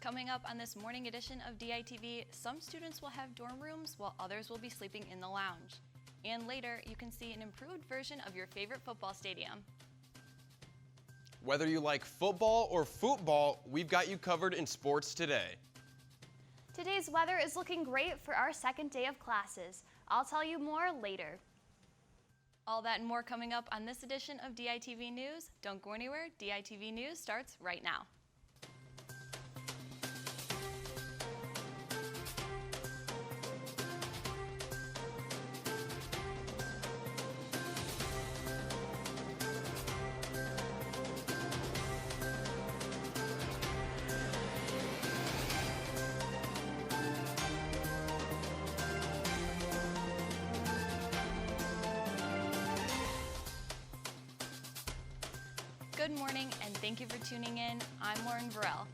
Coming up on this morning edition of DITV, some students will have dorm rooms while others will be sleeping in the lounge. And later, you can see an improved version of your favorite football stadium. Whether you like football or football, we've got you covered in sports today. Today's weather is looking great for our second day of classes. I'll tell you more later. All that and more coming up on this edition of DITV News. Don't go anywhere. DITV News starts right now. Good morning and thank you for tuning in. I'm Lauren Varell.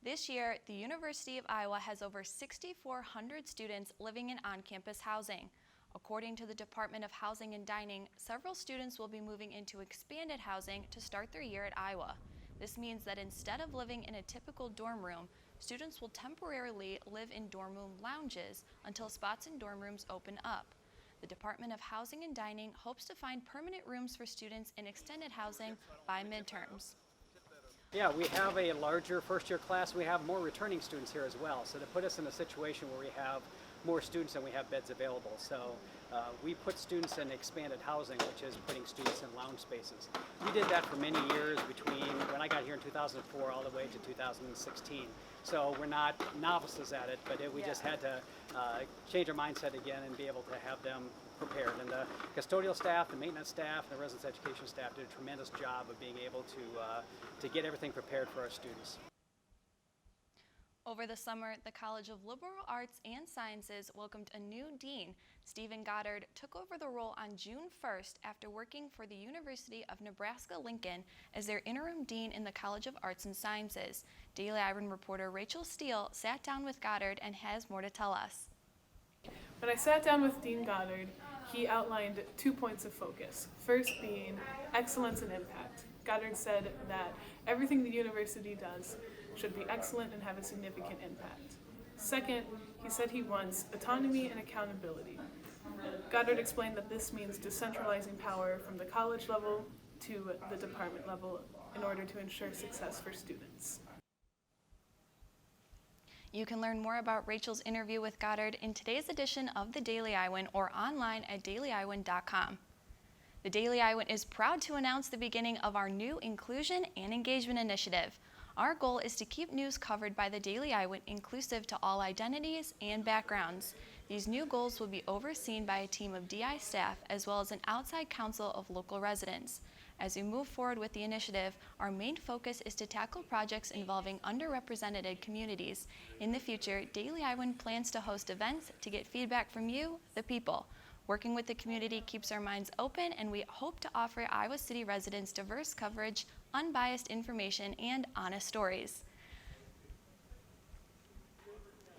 This year, the University of Iowa has over 6,400 students living in on-campus housing. According to the Department of Housing and Dining, several students will be moving into expanded housing to start their year at Iowa. This means that instead of living in a typical dorm room, students will temporarily live in dorm room lounges until spots in dorm rooms open up. The Department of Housing and Dining hopes to find permanent rooms for students in extended housing by midterms. Yeah, we have a larger first-year class. We have more returning students here as well. So to put us in a situation where we have more students than we have beds available. So we put students in expanded housing, which is putting students in lounge spaces. We did that for many years between when I got here in 2004 all the way to 2016. So we're not novices at it, but we just had to change our mindset again and be able to have them prepared. And the custodial staff, the maintenance staff, and the residence education staff did a tremendous job of being able to get everything prepared for our students. Over the summer, the College of Liberal Arts and Sciences welcomed a new dean. Stephen Goddard took over the role on June 1st after working for the University of Nebraska-Lincoln as their interim dean in the College of Arts and Sciences. Daily Iron reporter Rachel Steele sat down with Goddard and has more to tell us. When I sat down with Dean Goddard, he outlined 2 points of focus. First being excellence and impact. Goddard said that everything the university does should be excellent and have a significant impact. Second, he said he wants autonomy and accountability. Goddard explained that this means decentralizing power from the college level to the department level in order to ensure success for students. You can learn more about Rachel's interview with Goddard in today's edition of the Daily Iowan or online at dailyiowan.com. The Daily Iowan is proud to announce the beginning of our new Inclusion and Engagement Initiative. Our goal is to keep news covered by the Daily Iowan inclusive to all identities and backgrounds. These new goals will be overseen by a team of DI staff as well as an outside council of local residents. As we move forward with the initiative, our main focus is to tackle projects involving underrepresented communities. In the future, Daily Iowan plans to host events to get feedback from you, the people. Working with the community keeps our minds open, and we hope to offer Iowa City residents diverse coverage, unbiased information, and honest stories.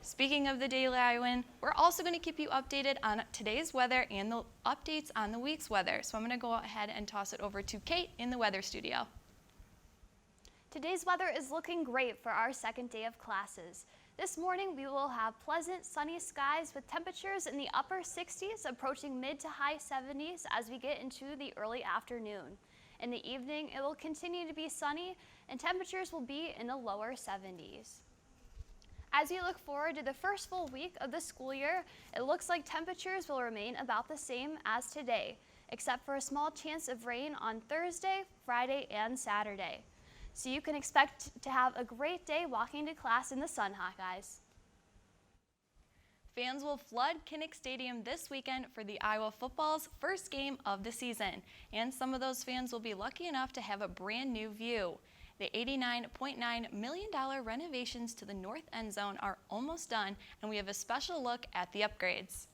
Speaking of the Daily Iowan, we're also going to keep you updated on today's weather and the updates on the week's weather. So I'm going to go ahead and toss it over to Kate in the weather studio. Today's weather is looking great for our second day of classes. This morning we will have pleasant sunny skies with temperatures in the upper 60s approaching mid to high 70s as we get into the early afternoon. In the evening it will continue to be sunny and temperatures will be in the lower 70s. As we look forward to the first full week of the school year, it looks like temperatures will remain about the same as today, except for a small chance of rain on Thursday, Friday, and Saturday. So you can expect to have a great day walking to class in the sun, Hawkeyes. Fans will flood Kinnick Stadium this weekend for the Iowa football's first game of the season, and some of those fans will be lucky enough to have a brand new view. The $89.9 million renovations to the north end zone are almost done, and we have a special look at the upgrades.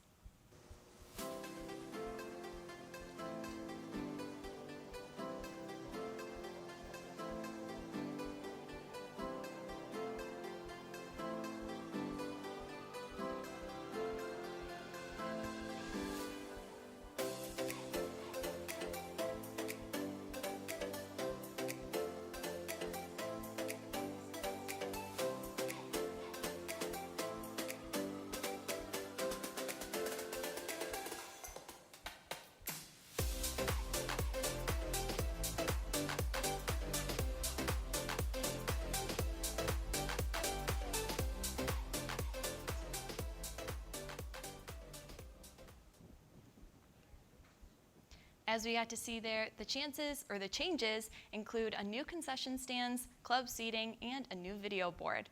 As we got to see there, the changes include a new concession stands, club seating, and a new video board.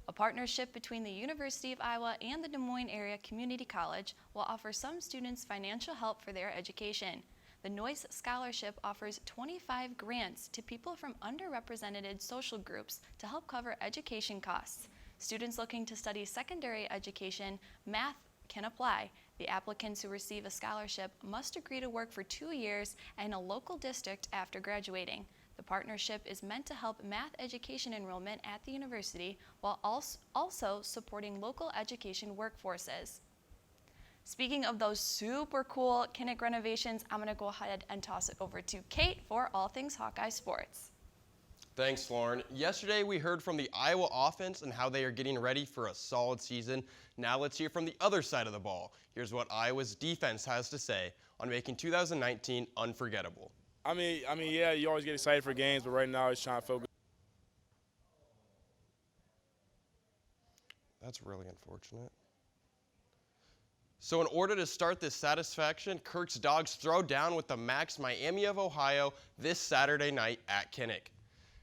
A partnership between the University of Iowa and the Des Moines Area Community College will offer some students financial help for their education. The Noyce Scholarship offers 25 grants to people from underrepresented social groups to help cover education costs. Students looking to study secondary education, math can apply. The applicants who receive a scholarship must agree to work for 2 years in a local district after graduating. The partnership is meant to help math education enrollment at the university while also supporting local education workforces. Speaking of those super cool Kinnick renovations, I'm going to go ahead and toss it over to Kate for all things Hawkeye sports. Thanks, Lauren. Yesterday, we heard from the Iowa offense and how they are getting ready for a solid season. Now let's hear from the other side of the ball. Here's what Iowa's defense has to say on making 2019 unforgettable. I mean, yeah, you always get excited for games, but right now it's trying to focus. That's really unfortunate. So in order to start this satisfaction, Kirk's Dogs throw down with the Max Miami of Ohio this Saturday night at Kinnick.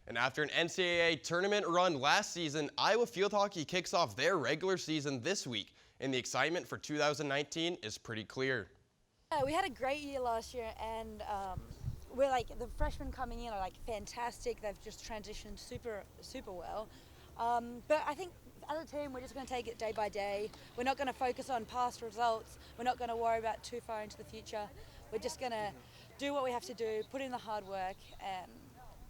And after an NCAA tournament run last season, Iowa Field Hockey kicks off their regular season this week, and the excitement for 2019 is pretty clear. Yeah, we had a great year last year, and we're like, the freshmen coming in are like fantastic. They've just transitioned super well. But I think as a team, we're just going to take it day by day. We're not going to focus on past results. We're not going to worry about too far into the future. We're just going to do what we have to do, put in the hard work, and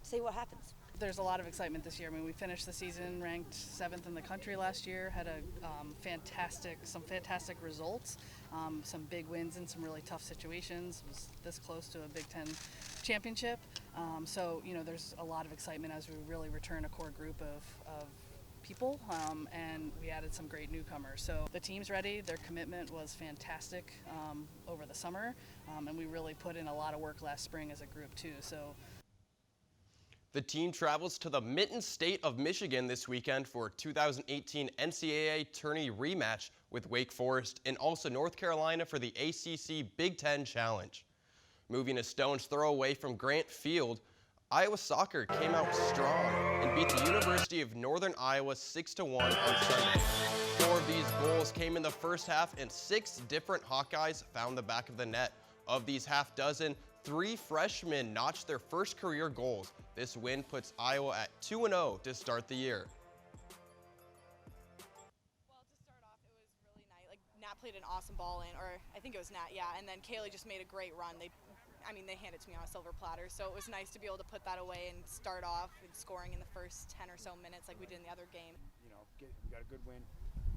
see what happens. There's a lot of excitement this year. I mean, we finished the season ranked 7th in the country last year, had some fantastic results, some big wins in some really tough situations, was this close to a Big Ten championship. So, you know, there's a lot of excitement as we really return a core group of people, and we added some great newcomers. So the team's ready. Their commitment was fantastic over the summer, and we really put in a lot of work last spring as a group too. So. The team travels to the Mitten State of Michigan this weekend for a 2018 NCAA tourney rematch with Wake Forest, and also North Carolina for the ACC Big Ten Challenge. Moving a stone's throw away from Grant Field, Iowa soccer came out strong and beat the University of Northern Iowa 6-1 on Sunday. 4 of these goals came in the first half, and 6 different Hawkeyes found the back of the net. Of these half dozen, 3 freshmen notched their first career goals. This win puts Iowa at 2-0 to start the year. Well, to start off, it was really nice. Like, Nat played an awesome ball in, or I think it was Nat, yeah, and then Kaylee just made a great run. They handed it to me on a silver platter, so it was nice to be able to put that away and start off with scoring in the first 10 or so minutes like we did in the other game. You know, we got a good win,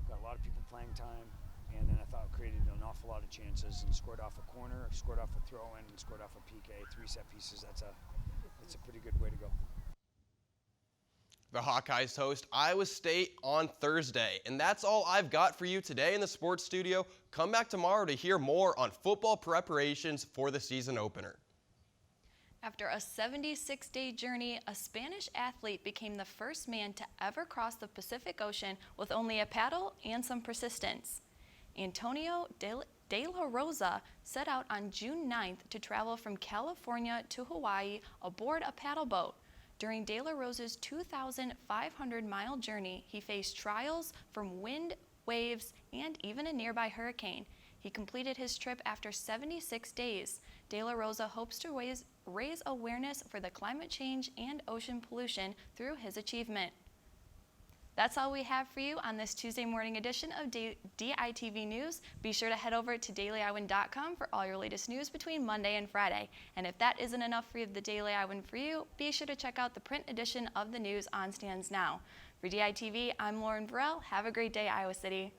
got a lot of people playing time, and then I thought created an awful lot of chances and scored off a corner, scored off a throw-in, and scored off a PK, 3 set pieces. That's a pretty good way to go. The Hawkeyes host Iowa State on Thursday. And that's all I've got for you today in the sports studio. Come back tomorrow to hear more on football preparations for the season opener. After a 76-day journey, a Spanish athlete became the first man to ever cross the Pacific Ocean with only a paddle and some persistence. Antonio De La Rosa set out on June 9th to travel from California to Hawaii aboard a paddle boat. During De La Rosa's 2,500-mile journey, he faced trials from wind, waves, and even a nearby hurricane. He completed his trip after 76 days. De La Rosa hopes to raise awareness for the climate change and ocean pollution through his achievement. That's all we have for you on this Tuesday morning edition of DITV News. Be sure to head over to DailyIowan.com for all your latest news between Monday and Friday. And if that isn't enough for the Daily Iowan for you, be sure to check out the print edition of the news on stands now. For DITV, I'm Lauren Burrell. Have a great day, Iowa City.